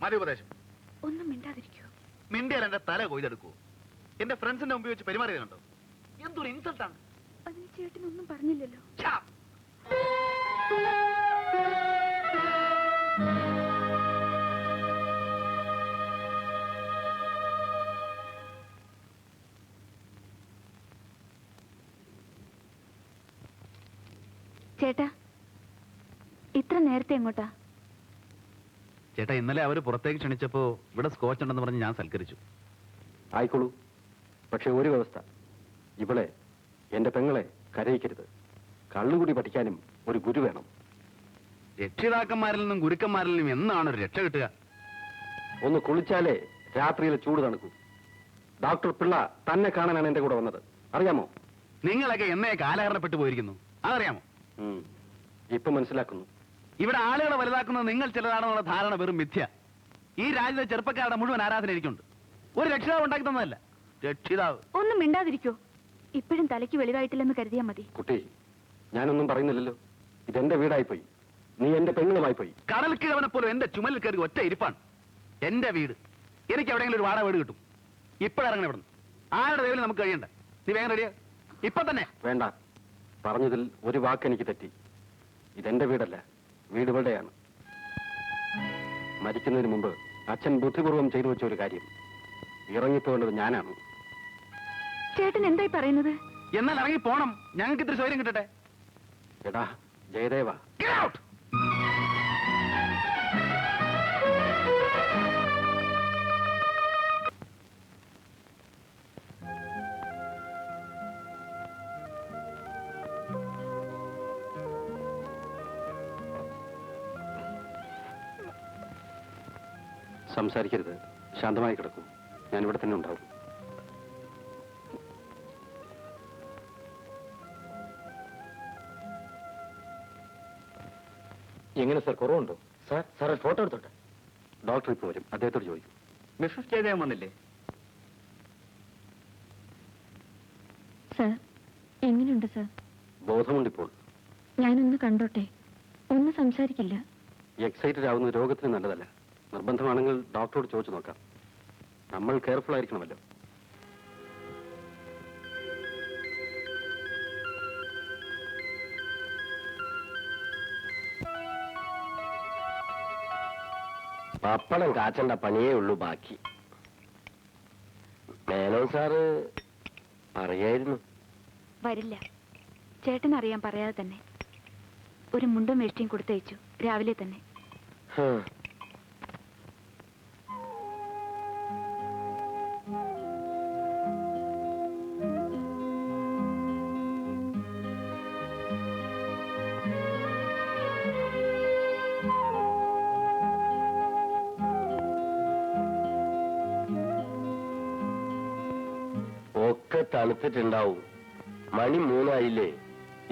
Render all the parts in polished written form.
മതി ഉപദേശം. ഒന്നും മിണ്ടാതിരിക്കൂ. മിണ്ടിയാൽ എന്റെ തല കൊയ്തെടുക്കൂ. എന്റെ ഫ്രണ്ട്സിന്റെ മുമ്പിൽ വെച്ച് പെരുമാറിയതുണ്ടോ? എന്തൊരു ഇൻസൾട്ടാണ്. അതിന് ചേട്ടനൊന്നും പറഞ്ഞില്ലല്ലോ. ചേട്ടാ, ഇത്ര നേരത്തെ എങ്ങോട്ടാ? ചേട്ടാ, ഇന്നലെ അവര് പുറത്തേക്ക് ക്ഷണിച്ചപ്പോ ഇവിടെ സ്കോച്ച് ഉണ്ടെന്ന് പറഞ്ഞ് ഞാൻ സൽക്കരിച്ചു. ആയിക്കോളൂ. പക്ഷെ ഒരു വ്യവസ്ഥ, ഇവളെ എന്റെ പെങ്ങളെ കരയിക്കരുത്. കള്ളുകൂടി പഠിക്കാനും ഒരു ഗുരു വേണം. രക്ഷിതാക്കന്മാരിൽ നിന്നും ഗുരുക്കന്മാരിൽ നിന്നും എന്നാണ് ഒരു രക്ഷ കിട്ടുക? ഒന്ന് കുളിച്ചാലേ രാത്രിയിലെ ചൂട് തണുക്കൂ. ഡോക്ടർ പിള്ള തന്നെ കാണാനാണ് എന്റെ കൂടെ വന്നത്, അറിയാമോ? നിങ്ങളൊക്കെ എന്നെ കാലഹരണപ്പെട്ടു പോയിരിക്കുന്നു, അതറിയാമോ? ഇപ്പൊ മനസ്സിലാക്കുന്നു. ഇവിടെ ആളുകളെ വലുതാക്കുന്നത് നിങ്ങൾ ചിലതാണെന്നുള്ള ധാരണ വെറും മിഥ്യ. ഈ രാജ്യത്തെ ചെറുപ്പക്കാരുടെ മുഴുവൻ ആരാധന എനിക്കുണ്ട്. ഒരു രക്ഷിതാവ് ഉണ്ടാക്കി തന്നതല്ല. രക്ഷിതാവ് ഒന്നും മിണ്ടാതിരിക്കോ. ഇപ്പോഴും തലയ്ക്ക് വെളിവായിട്ടില്ലെന്ന് കരുതിയാ മതി. കുട്ടി, ഞാനൊന്നും പറയുന്നില്ലല്ലോ. ഇതെന്റെ വീടായിപ്പോയി, നീ എന്റെ പെങ്ങളുമായി പോയി. കടൽ കിഴവനെ പോലും എന്റെ ചുമലിൽ കയറി ഒറ്റ ഇരിപ്പാണ്. എന്റെ വീട്, എനിക്ക് എവിടെയെങ്കിലും ഒരു വാടക വീട് കിട്ടും. ഇപ്പോഴിറങ്ങണം ഇവിടുന്ന്. ആരുടെ ദൈവം നമുക്ക് കഴിയണ്ട. നീ വേഗം റെഡിയാ, ഇപ്പൊ തന്നെ. വേണ്ട, പറഞ്ഞതിൽ ഒരു വാക്ക് എനിക്ക് തെറ്റി. ഇതെന്റെ വീടല്ല, വീട് ഇവിടെയാണ്. മരിക്കുന്നതിന് മുമ്പ് അച്ഛൻ ബുദ്ധിപൂർവ്വം ചെയ്തു വെച്ച ഒരു കാര്യം. ഇറങ്ങിപ്പോകേണ്ടത് ഞാനാണ്. ചേട്ടൻ എന്തായി പറയുന്നത്? എന്നാൽ ഇറങ്ങി പോണം, ഞങ്ങൾക്ക് ഇത്തിരി സൗകര്യം കിട്ടട്ടെ. എടാ ജയദേവ, സംസാരിക്കരുത്, ശാന്തമായി കിടക്കൂ. ഞാനിവിടെ തന്നെ ഉണ്ടാവും. എങ്ങനെ സാർ, കുറവുണ്ടോ? സാർ ഫോട്ടോ എടുത്തോട്ടെ. ഡോക്ടർ ഇപ്പോൾ വരും, അദ്ദേഹത്തോട് ചോദിക്കും. മിസ്സസ് ജയദേവൻ വന്നില്ലേ? സാർ, എങ്ങനെയുണ്ട് സാർ? ബോധമുണ്ടിപ്പോൾ. ഞാനൊന്ന് കണ്ടോട്ടെ. ഒന്ന് സംസാരിക്കില്ല. എക്സൈറ്റഡ് ആവുന്നത് രോഗത്തിന് നല്ലതല്ല. നിർബന്ധമാണെങ്കിൽ ഡോക്ടറോട് ചോദിച്ചു നോക്കാം. നമ്മൾ കെയർഫുൾ ആയിരിക്കണമല്ലോ. പപ്പടം കാച്ചണ്ട പണിയേ ഉള്ളൂ ബാക്കി. മേനോൻ സാറ് പറയായിരുന്നു. വരില്ല. ചേട്ടനറിയാൻ പറയാതെ തന്നെ. ഒരു മുണ്ടും വേഷ്ടിയും കൊടുത്തയച്ചു രാവിലെ തന്നെ. ഒക്കെ തണുത്തിട്ടുണ്ടാവും. മണി 3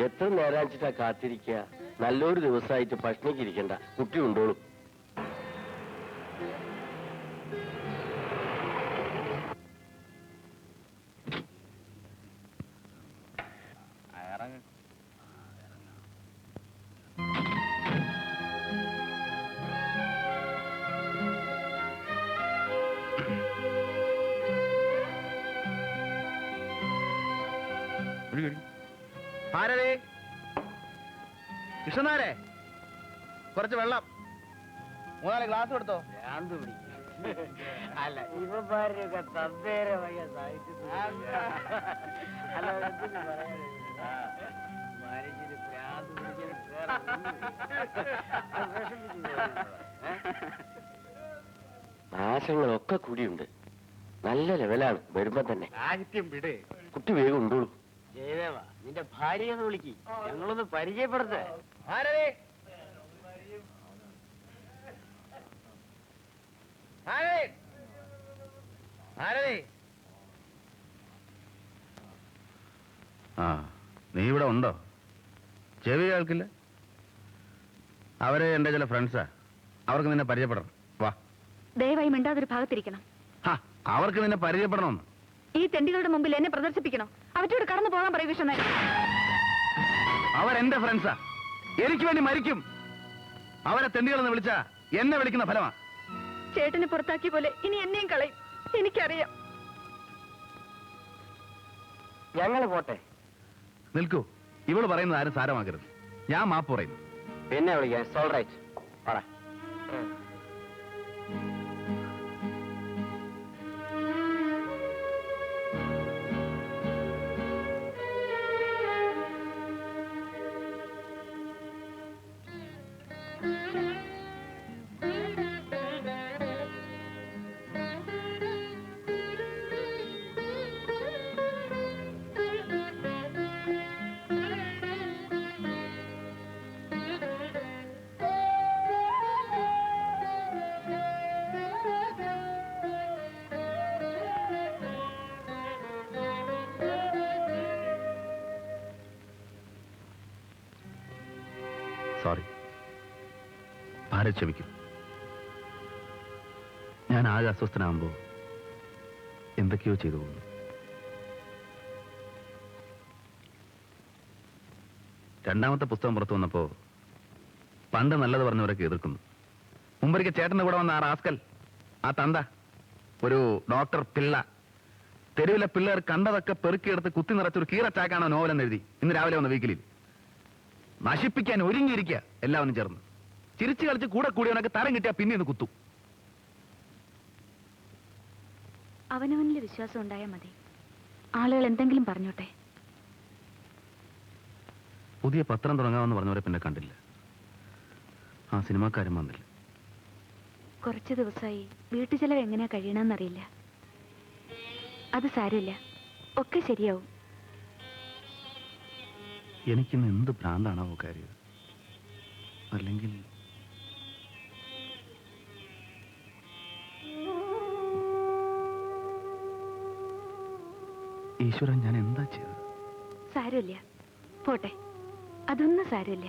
എത്ര നേരാച്ചിട്ടാ കാത്തിരിക്കുക. നല്ലൊരു ദിവസമായിട്ട് ഭക്ഷണിക്ക് ഇരിക്കണ്ട, കുട്ടി ഉണ്ടോളും. ആരേ കൃഷ്ണനാരെ, കുറച്ച് വെള്ളം 3-4 ഗ്ലാസ് എടുത്തോ. അല്ല ഇവന്മാരൊക്കെ തന്തേരമായ സാഹിത്യം മനുഷ്യന് പ്രാന്ത് നാശങ്ങളൊക്കെ കൂടിയുണ്ട്. നല്ല ലെവലാണ്. വരുമ്പോ തന്നെ സാഹിത്യം വിട്. കുട്ടി വേഗം ഉണ്ടോളൂ. ജയദേവ, നിന്റെ ഭാര്യയൊന്ന് വിളിക്ക്, ഞങ്ങളൊന്ന് പരിചയപ്പെടുത്തേ. ആരേ ആരേ ആരേ ആ, നീ ഇവിടെ ഉണ്ടോ? ചെവി കേൾക്കില്ല. അവരെ എന്റെ ചില ഫ്രണ്ട്സാ. അവർക്ക് നിന്നെ പരിചയപ്പെടണം. വാ. ദയവായി മിണ്ടാതൊരു ഭാഗത്തിരിക്കണം. അവർക്ക് നിന്നെ പരിചയപ്പെടണമെന്ന്. ഈ തെണ്ടികളുടെ മുമ്പിൽ എന്നെ പ്രദർശിപ്പിക്കണം. അവറ്റോട് കടന്നു പോകാൻ പറയൂ കൃഷ്ണൻ. അവരെന്റെ ഫ്രണ്ട്സാ. എനിക്ക് വേണ്ടി മരിക്കും. അവരെ തെണ്ടികളെന്ന് വിളിച്ചാ എന്നെ വിളിക്കുന്ന ഫലമാ. ചേട്ടനെ പുറത്താക്കിയ പോലെ ഇനി എന്നെയും കളയും. എനിക്കറിയാം. ഞങ്ങൾ പോട്ടെ. നിൽക്കൂ. ഇവള് പറയുന്നത് ആരും സാരമാക്കരുത്. ഞാൻ മാപ്പ് പറയുന്നു. പിന്നെ വിളിക്കാം. It's all right. പറ. സോറി. ഭാരത് ക്ഷമിക്കും. ഞാൻ ആകെ അസ്വസ്ഥനാകുമ്പോ എന്തൊക്കെയോ ചെയ്തു പോകുന്നു. രണ്ടാമത്തെ പുസ്തകം പുറത്തു വന്നപ്പോ പണ്ട് നല്ലത് പറഞ്ഞവരൊക്കെ എതിർക്കുന്നു. മുമ്പൊരിക്കൽ ചേട്ടന്റെ കൂടെ വന്ന ആ റാസ്കൽ, ആ തന്ത, ഒരു ഡോക്ടർ പിള്ള, തെരുവിലെ പിള്ളേർ കണ്ടതൊക്കെ പെറുക്കിയെടുത്ത് കുത്തി നിറച്ചൊരു കീറച്ചാക്കാണോ നോവലെന്ന് എഴുതി ഇന്ന് രാവിലെ വന്ന വീക്കിലിൽ. നശിപ്പിക്കാൻ ഒരുങ്ങിയിരിക്കുക എല്ലാവരും ചേർന്ന്. ചിരിച്ചു കളിച്ച് കൂടെ കൂടിയവനൊക്കെ തരം കിട്ടിയാ പിന്നെ ഒന്ന് കുത്തു. അവനവനിൽ വിശ്വാസം ഉണ്ടായാൽ മതി. ആളുകൾ എന്തെങ്കിലും പറഞ്ഞോട്ടെ. പുതിയ പത്രം തുടങ്ങാമെന്ന് പറഞ്ഞവരെ പിന്നെ കണ്ടില്ല. ആ സിനിമാക്കാരും വന്നില്ല. കുറച്ച് ദിവസമായി വീട്ടു ചെലവ് എങ്ങനെയാ കഴിയണമെന്നറിയില്ല. അത് സാരമില്ല, ഒക്കെ ശരിയാവും. എനിക്കിന്ന് എന്ത് ഭ്രാന്താണാവോ കാര്യം. അല്ലെങ്കിൽ ഈശ്വരൻ, ഞാൻ എന്താ ചെയ്തത്? സാരമില്ല, പോട്ടെ. അതൊന്നും സാരമില്ല.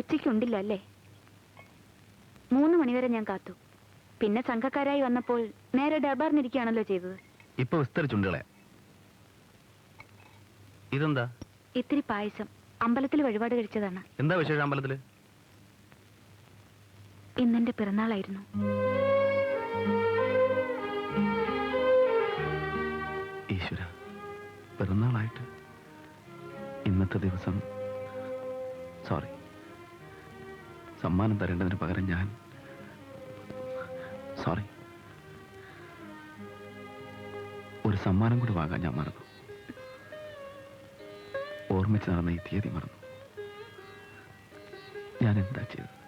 ഉച്ചയ്ക്കുണ്ടില്ല അല്ലേ? 3 മണിവരെ ഞാൻ കാത്തു. പിന്നെ സംഘക്കാരായി വന്നപ്പോൾ നേരെ ഡർബാറിനിരിക്കുകയാണല്ലോ ചെയ്തത്. ഇപ്പൊ വിസ്തരിച്ചുണ്ടളെ. ഇതെന്താ? ഇത്തിരി പായസം. അമ്പലത്തിൽ വഴിപാട് കഴിച്ചതാണ്. എന്താ വിശേഷം അമ്പലത്തില്? ഇന്നെന്റെ പിറന്നാളായിരുന്നു. ഈശ്വര, പിറന്നാളായിട്ട് ഇന്നത്തെ ദിവസം. സോറി. സമ്മാനം തരേണ്ടതിന് പകരം ഞാൻ. സോറി. ഒരു സമ്മാനം കൂടി വാങ്ങാൻ ഞാൻ മറന്നു. ഓർമ്മിച്ച് നടന്ന ഈ തീയതി മറന്നു. ഞാൻ എന്താ ചെയ്തത്?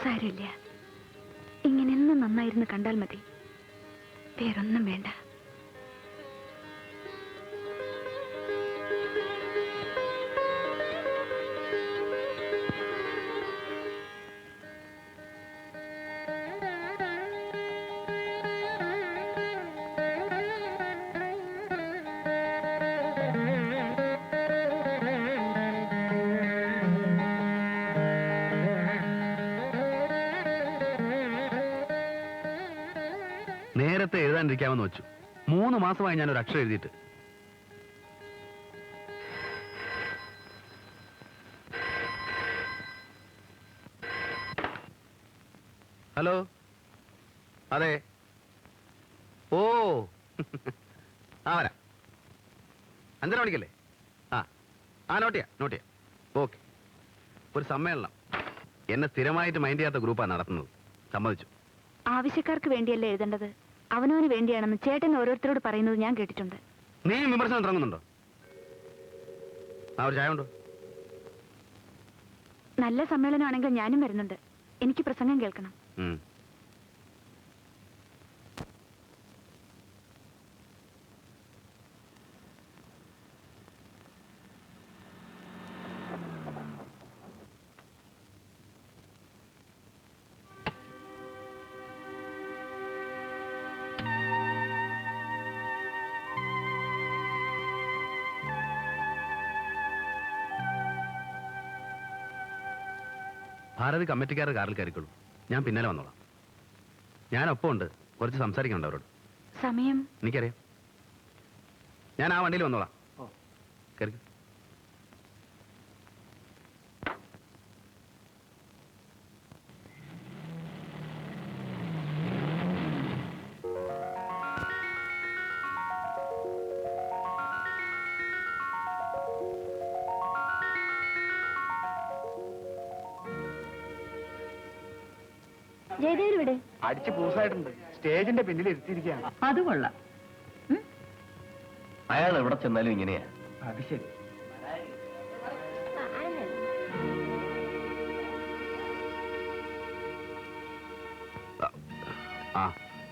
സാരമില്ല. ഇങ്ങനെയൊന്നും നന്നായിരുന്നു കണ്ടാൽ മതി. വേറൊന്നും വേണ്ട. നേരത്തെ എഴുതാനിരിക്കാമെന്ന് വെച്ചു. 3 മാസമായി ഞാൻ ഒരു അക്ഷരം എഴുതിയിട്ട്. ഹലോ, അതെ. ഓ ആ വരാം. 5:30 മണിക്കല്ലേ? ആ നോട്ട് ചെയ്യാം. ഓക്കെ. ഒരു സമ്മേളനം. എന്നെ സ്ഥിരമായിട്ട് മൈൻഡ് ചെയ്യാത്ത ഗ്രൂപ്പാണ് നടത്തുന്നത്. സമ്മതിച്ചു. ആവശ്യക്കാർക്ക് വേണ്ടിയല്ലേ എഴുതേണ്ടത്, അവനവന് വേണ്ടിയാണെന്ന് ചേട്ടൻ ഓരോരുത്തരോട് പറയുന്നത് ഞാൻ കേട്ടിട്ടുണ്ട്. നീ വിമർശനം തുടങ്ങുന്നുണ്ടോ? ആ ഒരു ചായ ഉണ്ടോ? നല്ല സമ്മേളനമാണെങ്കിൽ ഞാനും വരുന്നുണ്ട്. എനിക്ക് പ്രസംഗം കേൾക്കണം. ഭാരതി കമ്മിറ്റിക്കാരുടെ കാറിൽ കയറിക്കോളൂ. ഞാൻ പിന്നാലെ വന്നോളാം. ഞാനൊപ്പം ഉണ്ട്. കുറച്ച് സംസാരിക്കണ്ട അവരോട്. സമയം എനിക്കറിയാം. ഞാൻ ആ വണ്ടിയിൽ വന്നോളാം. കയറി. ജയദേവൻ ഇവിടെ അടിച്ച് പൂസായിട്ടുണ്ട്. സ്റ്റേജിന്റെ പിന്നിൽ ഇരുത്തിയിരിക്കുകയാണ്. അത് കൊള്ളാം. അയാൾ എവിടെ ചെന്നാലും ഇങ്ങനെയാ. അത് ശരി. ആ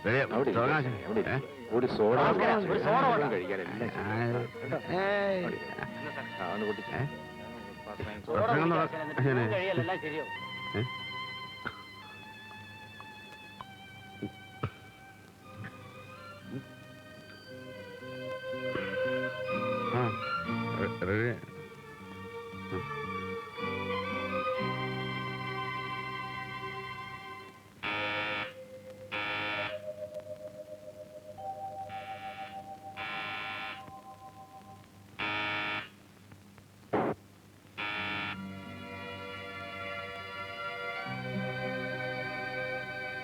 ready? അവിടെ തുടങ്ങാം. ഇരിക്ക്. അവിടെ ഏ? ഇരിക്ക്. ഒരു സോഡ ഒരു സോഡ വേണം. കഴിക്കാനല്ല. ഏയ്. ആണ് കുട്ടിക്ക്. ഏ? ചോറ് ഭക്ഷണം കുടിക്കാൻ എന്നിട്ട് എങ്ങനെ? കഴിയല്ല, എല്ലാം ശരിയാവും. ഏ? ആ ready?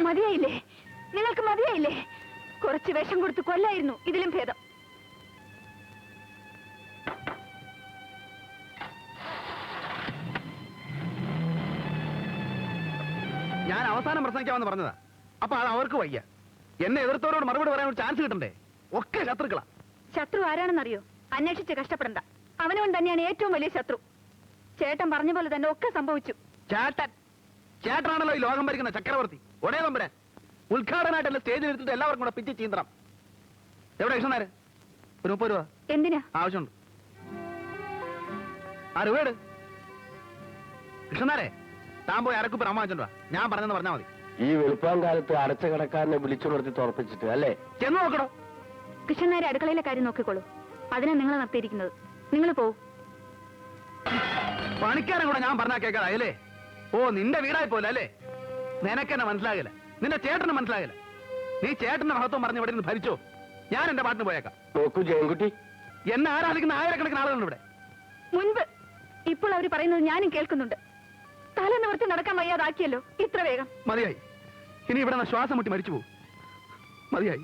മതിയായില്ലേ? നിങ്ങൾക്ക് മതിയായില്ലേ? കുറച്ച് വിഷം കൊടുത്ത് കൊല്ലായിരുന്നു ഇതിലും ഭേദം. ഞാൻ അവസാനം പ്രസംഗിക്കാമെന്ന് പറഞ്ഞതാ. അപ്പൊ അത് അവർക്ക് വയ്യ. എന്നെ എതിർത്തവരോട് മറുപടി പറയാൻ ഒരു ചാൻസ് കിട്ടണ്ടേ? ഒക്കെ ശത്രുക്കളാ. ശത്രു ആരാണെന്നറിയോ? അന്വേഷിച്ച് കഷ്ടപ്പെടണ്ട. അവനവൻ തന്നെയാണ് ഏറ്റവും വലിയ ശത്രു. ചേട്ടൻ പറഞ്ഞ പോലെ തന്നെ ഒക്കെ സംഭവിച്ചു. ചേട്ടൻ ചേട്ടനാണല്ലോ ഈ ലോകം ഭരിക്കുന്ന ചക്രവർത്തി. ഒടേ തമ്പുരാൻ ഉദ്ഘാടനമായിട്ടല്ല സ്റ്റേജിൽ എടുത്തിട്ട് എല്ലാവർക്കും കൂടെ പിച്ച് ചീന്തണം. എവിടെ കൃഷ്ണനാര്? ഒരു 30 രൂപ എന്തിനാ? ആവശ്യമുണ്ട്. ആ രൂപയുടെ കൃഷ്ണനാരെ താൻ പോയി അരക്കുപ്പ് അമ്മാച്ചോണ്ട് വാ. ഞാൻ പറഞ്ഞെന്ന് പറഞ്ഞാൽ മതി. ഈ വെളുപ്പാൻ കാലത്ത് അടച്ച കടക്കാരനെ വിളിച്ചുണർത്തി തുറപ്പിച്ചിട്ട് അല്ലേ? ചെന്ന് നോക്കണോ? കൃഷ്ണനാരെ അടുക്കളയിലെ കാര്യം നോക്കിക്കോളൂ. അതിനാ നിങ്ങളെ നിർത്തിയിരിക്കുന്നത്. നിങ്ങൾ പോവും. പണിക്കാരൻ കൂടെ ഞാൻ പറഞ്ഞാ കേൾക്കാതെ അല്ലേ? ഓ നിന്റെ വീടായി പോലെ അല്ലേ? നിനക്കെന്നെ മനസ്സിലാകില്ല, നിന്റെ ചേട്ടന് മനസ്സിലാകില്ല. നീ ചേട്ടന്റെ മഹത്വം പറഞ്ഞ് ഇവിടെ നിന്ന് ഭരിച്ചോ. ഞാൻ എന്റെ പാട്ടിന് പോയേക്കാം. നോക്കൂ ജയൻകുട്ടി, എന്നെ ആരാധിക്കുന്ന ആയിരക്കണക്കിന് ആളുകളുണ്ട് ഇവിടെ. മുൻപ് ഇപ്പോൾ അവർ പറയുന്നത് ഞാനും കേൾക്കുന്നുണ്ട്. തല നിവർത്തി നടക്കാൻ വയ്യാതാക്കിയല്ലോ ഇത്ര വേഗം. മതിയായി. ഇനി ഇവിടെ നിന്ന് ശ്വാസം മുട്ടി മരിച്ചു പോകും. മതിയായി.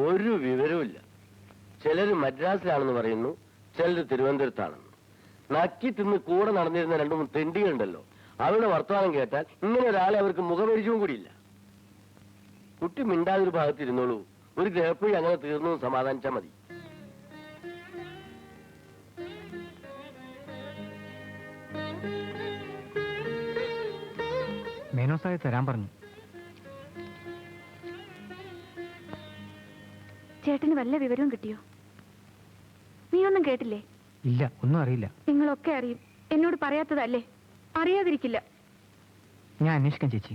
ഒരു വിവരവുമില്ല. ചിലര് മദ്രാസിലാണെന്ന് പറയുന്നു, ചിലര് തിരുവനന്തപുരത്താണെന്ന്. നക്കി തിന്ന് കൂടെ നടന്നിരുന്ന 2-3 തെണ്ടികളുണ്ടല്ലോ, അവരുടെ വർത്തമാനം കേട്ടാൽ ഇങ്ങനെ ഒരാളെ അവർക്ക് മുഖപരിചയവും കൂടിയില്ല. കുട്ടി മിണ്ടാതൊരു ഭാഗത്തിരുന്നോളൂ. ഒരു ഗ്രഹപ്പഴി അങ്ങനെ തീർന്നു സമാധാനിച്ചാ മതി. മേനോസായി തരാൻ പറഞ്ഞു. ചേട്ടന് വല്ല വിവരവും കിട്ടിയോ? നീ ഒന്നും കേട്ടില്ലേ? ഇല്ല, ഒന്നും അറിയില്ല. നിങ്ങളൊക്കെ അറിയും. എന്നോട് പറയാത്തതല്ലേ? അറിയാതിരിക്കില്ല. ഞാൻ അന്വേഷിക്കാം ചേച്ചി.